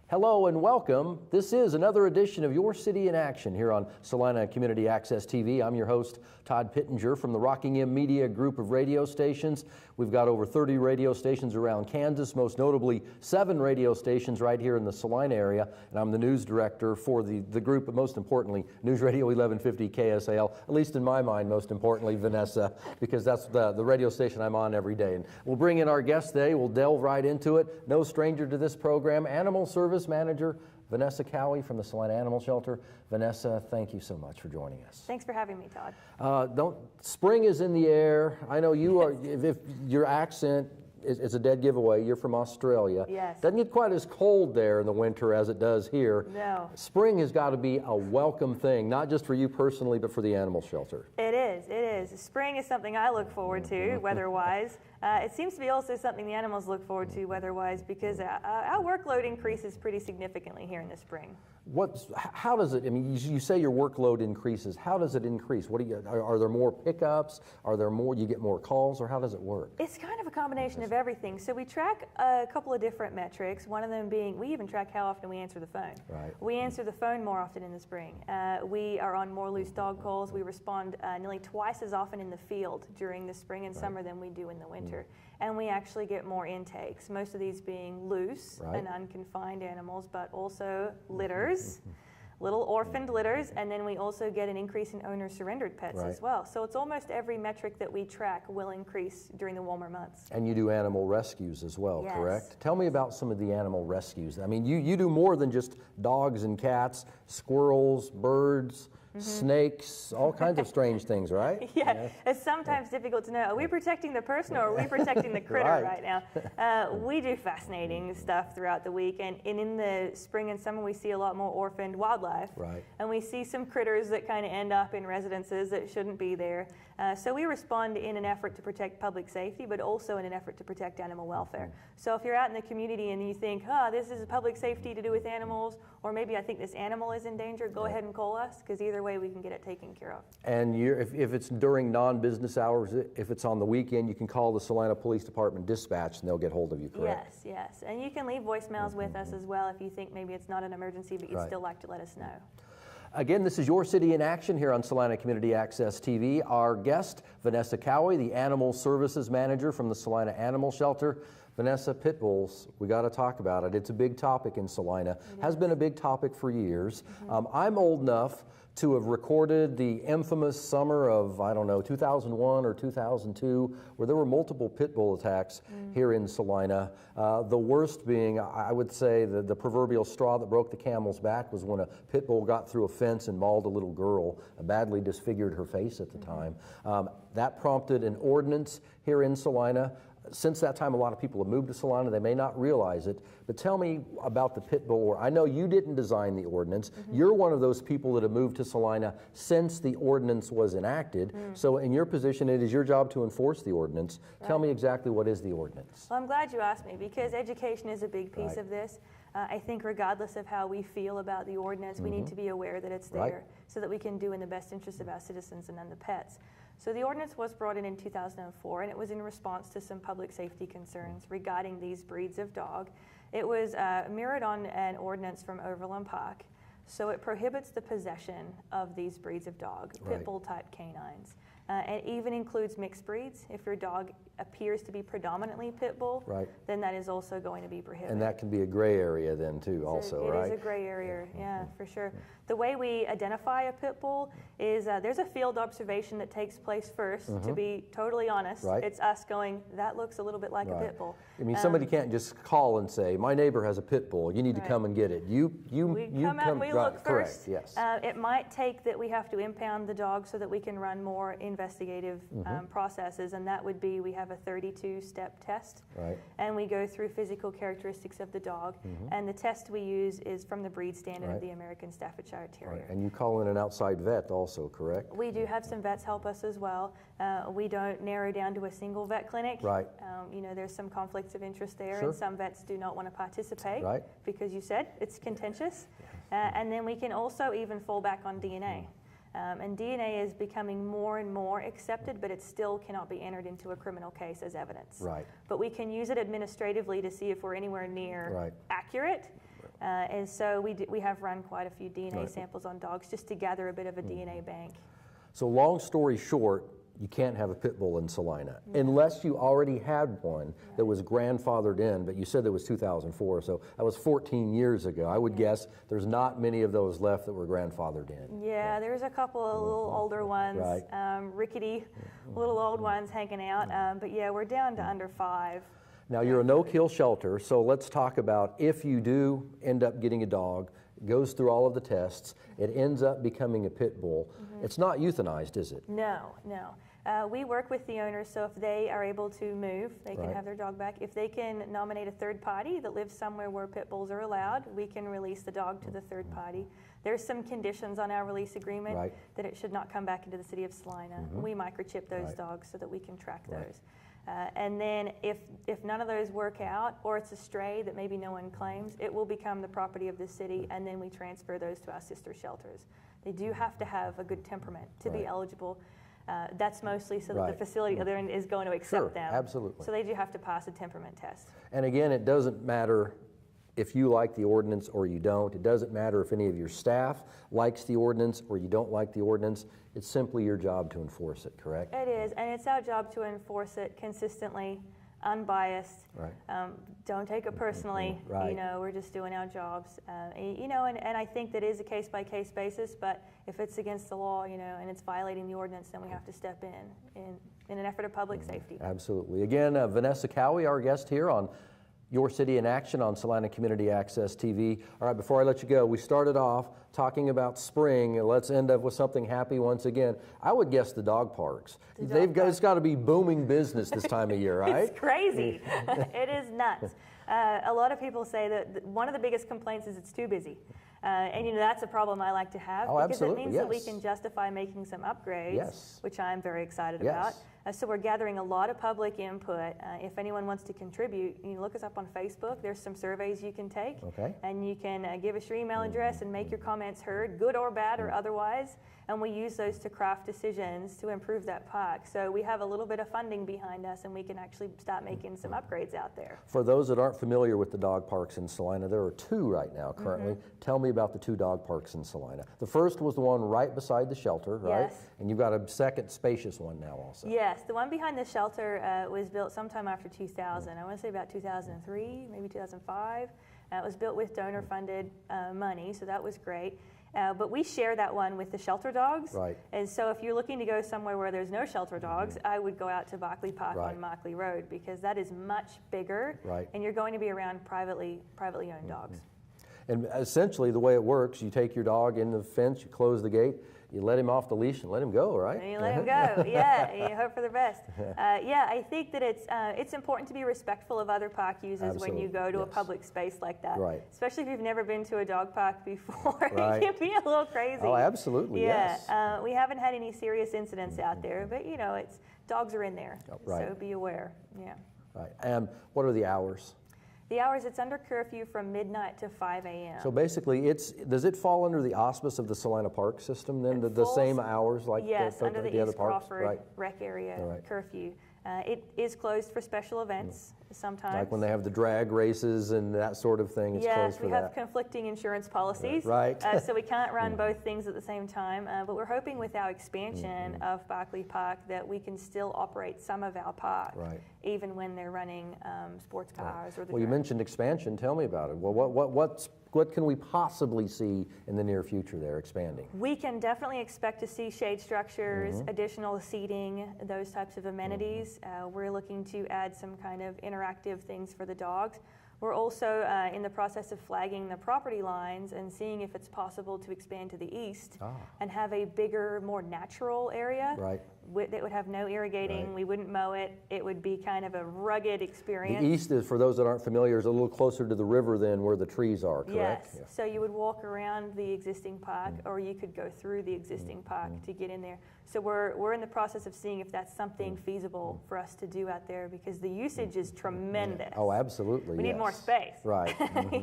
Hello and welcome. This is another edition of Your City in Action here on Salina Community Access TV. I'm your host, Todd Pittenger from the Rockingham Media Group of radio stations. We've got over 30 radio stations around Kansas, most notably 7 radio stations right here in the Salina area. And I'm the news director for the group, but most importantly, News Radio 1150 KSAL, at least in my mind, most importantly, Vanessa, because that's the radio station I'm on every day. And we'll bring in our guest today. We'll delve right into it. No stranger to this program, Animal Service Manager Vanessa Cowie from the Salina Animal Shelter. Vanessa, thank you so much for joining us. Thanks for having me, Todd. Spring is in the air. I know you are. If your accent is a dead giveaway. You're from Australia. Yes. Doesn't get quite as cold there in the winter as it does here. No. Spring has got to be a welcome thing, not just for you personally, but for the animal shelter. It is. It is. Spring is something I look forward to, weather-wise. It seems to be also something the animals look forward to, weather-wise, because our workload increases pretty significantly here in the spring. How does it, I mean, you say your workload increases. How does it increase? Are there more pickups? You get more calls, or how does it work? It's kind of a combination of everything. So we track a couple of different metrics, one of them being, we even track how often we answer the phone. Right. We answer the phone more often in the spring. We are on more loose dog calls. We respond nearly twice as often in the field during the spring and summer than we do in the winter. And we actually get more intakes, most of these being loose and unconfined animals, but also litters, little orphaned litters, and then we also get an increase in owner-surrendered pets as well. So it's almost every metric that we track will increase during the warmer months. And you do animal rescues as well, yes. Correct? Tell me about some of the animal rescues. I mean, you do more than just dogs and cats, squirrels, birds, snakes, all kinds of strange things, right? Yeah, it's sometimes difficult to know. Are we protecting the person or are we protecting the critter right now? We do fascinating stuff throughout the week, and in the spring and summer we see a lot more orphaned wildlife. Right. And we see some critters that kind of end up in residences that shouldn't be there. So we respond in an effort to protect public safety, but also in an effort to protect animal welfare. So if you're out in the community and you think, this is public safety to do with animals, or maybe I think this animal is in danger, go ahead and call us, because either way we can get it taken care of. And if it's during non-business hours, if it's on the weekend, you can call the Salina Police Department dispatch and they'll get hold of you, correct? Yes, yes. And you can leave voicemails with us as well if you think maybe it's not an emergency, but you'd still like to let us know. Again, this is Your City in Action here on Salina Community Access TV. Our guest, Vanessa Cowie, the Animal Services Manager from the Salina Animal Shelter. Vanessa, pit bulls, we got to talk about it. It's a big topic in Salina. Has been a big topic for years. I'm old enough to have recorded the infamous summer of, 2001 or 2002, where there were multiple pit bull attacks here in Salina. The worst being, I would say, the proverbial straw that broke the camel's back was when a pit bull got through a fence and mauled a little girl, badly disfigured her face at the time. That prompted an ordinance here in Salina. Since that time, a lot of people have moved to Salina. They may not realize it, but tell me about the pit bull. I know you didn't design the ordinance. You're one of those people that have moved to Salina since the ordinance was enacted. So in your position, it is your job to enforce the ordinance. Tell me exactly what is the ordinance. Well, I'm glad you asked me, because education is a big piece of this. I think regardless of how we feel about the ordinance, we need to be aware that it's there so that we can do in the best interest of our citizens and then the pets. So the ordinance was brought in 2004, and it was in response to some public safety concerns regarding these breeds of dog. It was mirrored on an ordinance from Overland Park, so it prohibits the possession of these breeds of dog, pit bull type canines. And even includes mixed breeds. If your dog appears to be predominantly pit bull, then that is also going to be prohibited. And that can be a gray area then too, right? It is a gray area, yeah, for sure. The way we identify a pit bull is there's a field observation that takes place first, to be totally honest. It's us going, that looks a little bit like a pit bull. I mean, somebody can't just call and say, my neighbor has a pit bull, you need to come and get it. We come out and we look first. Correct, yes. It might take that we have to impound the dog so that we can run more investigative processes, and that would be, we have a 32-step test, and we go through physical characteristics of the dog, and the test we use is from the breed standard of the American Staffordshire Terrier. And you call in an outside vet also, correct? We do have some vets help us as well. We don't narrow down to a single vet clinic. There's some conflicts of interest there, and some vets do not want to participate because you said it's contentious. And then we can also even fall back on DNA. And DNA is becoming more and more accepted, but it still cannot be entered into a criminal case as evidence. But we can use it administratively to see if we're anywhere near accurate. And so we have run quite a few DNA samples on dogs just to gather a bit of a DNA bank. So long story short, you can't have a pit bull in Salina unless you already had one that was grandfathered in, but you said that was 2004, so that was 14 years ago. I would guess there's not many of those left that were grandfathered in. Yeah, there's a couple of little older ones, rickety little old ones hanging out, but yeah, we're down to under 5. Now you're a no-kill shelter, so let's talk about if you do end up getting a dog, goes through all of the tests, it ends up becoming a pit bull. It's not euthanized, is it? No, no. We work with the owners, so if they are able to move, they can have their dog back. If they can nominate a third party that lives somewhere where pit bulls are allowed, we can release the dog to the third party. There's some conditions on our release agreement that it should not come back into the city of Salina. We microchip those dogs so that we can track those. And then if none of those work out, or it's a stray that maybe no one claims, it will become the property of the city, and then we transfer those to our sister shelters. They do have to have a good temperament to be eligible. That's mostly so that the facility is going to accept them. Absolutely. So they do have to pass a temperament test. And again, it doesn't matter if you like the ordinance or you don't. It doesn't matter if any of your staff likes the ordinance or you don't like the ordinance. It's simply your job to enforce it, correct? It is, and it's our job to enforce it consistently, unbiased. Don't take it personally. You know, we're just doing our jobs. You know, and I think that is a case-by-case basis, but if it's against the law, you know, and it's violating the ordinance, then we have to step in an effort of public safety. Absolutely. Again, Vanessa Cowie, our guest here on Your City in Action on Salina Community Access TV. All right, before I let you go, we started off talking about spring, and let's end up with something happy once again. I would guess the dog parks. It's got to be booming business this time of year, right? It's crazy. It is nuts. A lot of people say that one of the biggest complaints is it's too busy. And you know, that's a problem I like to have, because it means that we can justify making some upgrades, which I'm very excited about. So we're gathering a lot of public input. If anyone wants to contribute, you can look us up on Facebook. There's some surveys you can take, and you can give us your email address and make your comments heard, good or bad or otherwise. And we use those to craft decisions to improve that park. So we have a little bit of funding behind us, and we can actually start making some upgrades out there. For those that aren't familiar with the dog parks in Salina, there are 2 right now currently. Tell me about the 2 dog parks in Salina. The first was the one right beside the shelter, right? Yes. And you've got a second spacious one now also. Yes, the one behind the shelter was built sometime after 2000. I want to say about 2003, maybe 2005. It was built with donor-funded money, so that was great. But we share that one with the shelter dogs. And so if you're looking to go somewhere where there's no shelter dogs, I would go out to Barclay Park on Markley Road, because that is much bigger, and you're going to be around privately owned dogs. And essentially the way it works, you take your dog in the fence, you close the gate, you let him off the leash and let him go, right? And you let him go, yeah. You hope for the best. Yeah, I think that it's important to be respectful of other park users when you go to a public space like that. Especially if you've never been to a dog park before. It can be a little crazy. Oh, absolutely, yes. We haven't had any serious incidents out there, but you know, dogs are in there, so be aware. Yeah. And what are the hours? The hours, it's under curfew from midnight to 5 a.m. So basically, does it fall under the auspice of the Salina Park system then, the same hours like the other parks? Yes, under the East Crawford rec area curfew. It is closed for special events sometimes. Like when they have the drag races and that sort of thing, it's closed for that. Yes, we have conflicting insurance policies. So we can't run both things at the same time. But we're hoping with our expansion of Barclay Park that we can still operate some of our park, even when they're running sports cars or the Well, you mentioned expansion. Tell me about it. Well, what can we possibly see in the near future there expanding? We can definitely expect to see shade structures, additional seating, those types of amenities. We're looking to add some kind of interactive things for the dogs. We're also in the process of flagging the property lines and seeing if it's possible to expand to the east and have a bigger, more natural area that would have no irrigating. We wouldn't mow it. It would be kind of a rugged experience. The east is, for those that aren't familiar, is a little closer to the river than where the trees are, correct? Yes. So you would walk around the existing park, or you could go through the existing park to get in there. So we're in the process of seeing if that's something feasible for us to do out there, because the usage is tremendous. Oh, absolutely. We need more space. Right.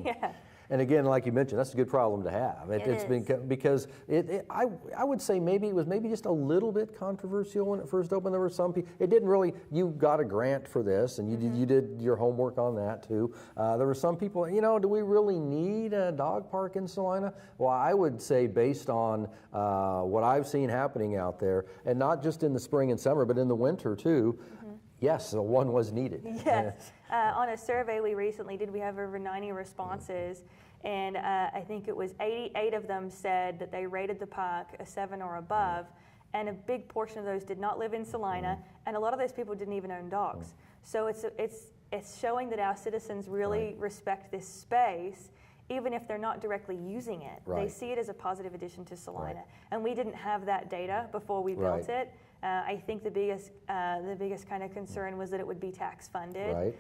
Yeah. And again, like you mentioned, that's a good problem to have. It's been because I would say maybe it was just a little bit controversial when it first opened. There were some people. It didn't really. You got a grant for this, and you did your homework on that too. There were some people. Do we really need a dog park in Salina? Well, I would say based on what I've seen happening out there, and not just in the spring and summer, but in the winter too. Yes, one was needed. Yes. On a survey we recently did, we have over 90 responses, and I think it was 88 of them said that they rated the park a 7 or above, and a big portion of those did not live in Salina, and a lot of those people didn't even own dogs. So it's showing that our citizens really respect this space, even if they're not directly using it. They see it as a positive addition to Salina, and we didn't have that data before we built it. I think the biggest kind of concern was that it would be tax funded,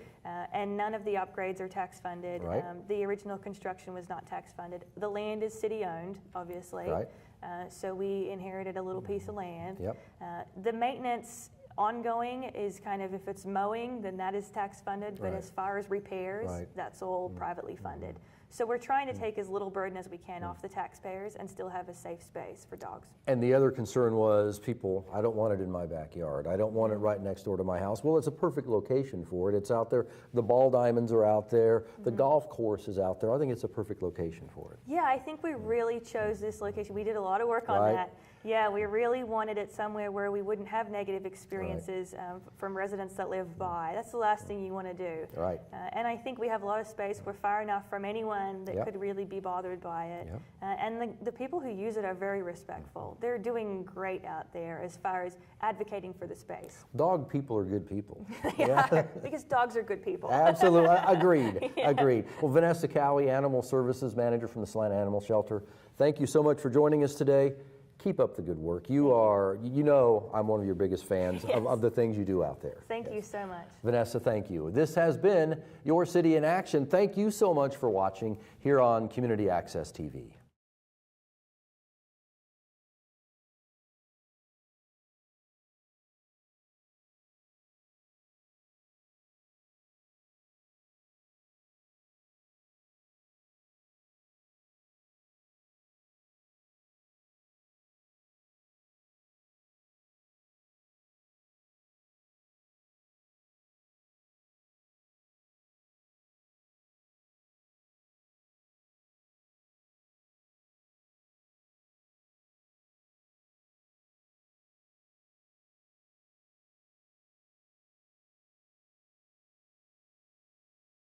and none of the upgrades are tax funded. The original construction was not tax funded. The land is city owned, obviously, so we inherited a little piece of land. The maintenance ongoing is kind of, if it's mowing, then that is tax funded, but as far as repairs, that's all privately funded. So we're trying to take as little burden as we can off the taxpayers and still have a safe space for dogs. And the other concern was people, I don't want it in my backyard. I don't want it right next door to my house. Well, it's a perfect location for it. It's out there. The ball diamonds are out there. The golf course is out there. I think it's a perfect location for it. Yeah, I think we really chose this location. We did a lot of work on that. Yeah, we really wanted it somewhere where we wouldn't have negative experiences from residents that live by. That's the last thing you want to do. And I think we have a lot of space. We're far enough from anyone that could really be bothered by it. And the people who use it are very respectful. They're doing great out there as far as advocating for the space. Dog people are good people. Because dogs are good people. Absolutely. Agreed. Agreed. Well, Vanessa Cowie, Animal Services Manager from the Salina Animal Shelter, thank you so much for joining us today. Keep up the good work. I'm one of your biggest fans of the things you do out there. Thank you so much. Vanessa, thank you. This has been Your City in Action. Thank you so much for watching here on Community Access TV.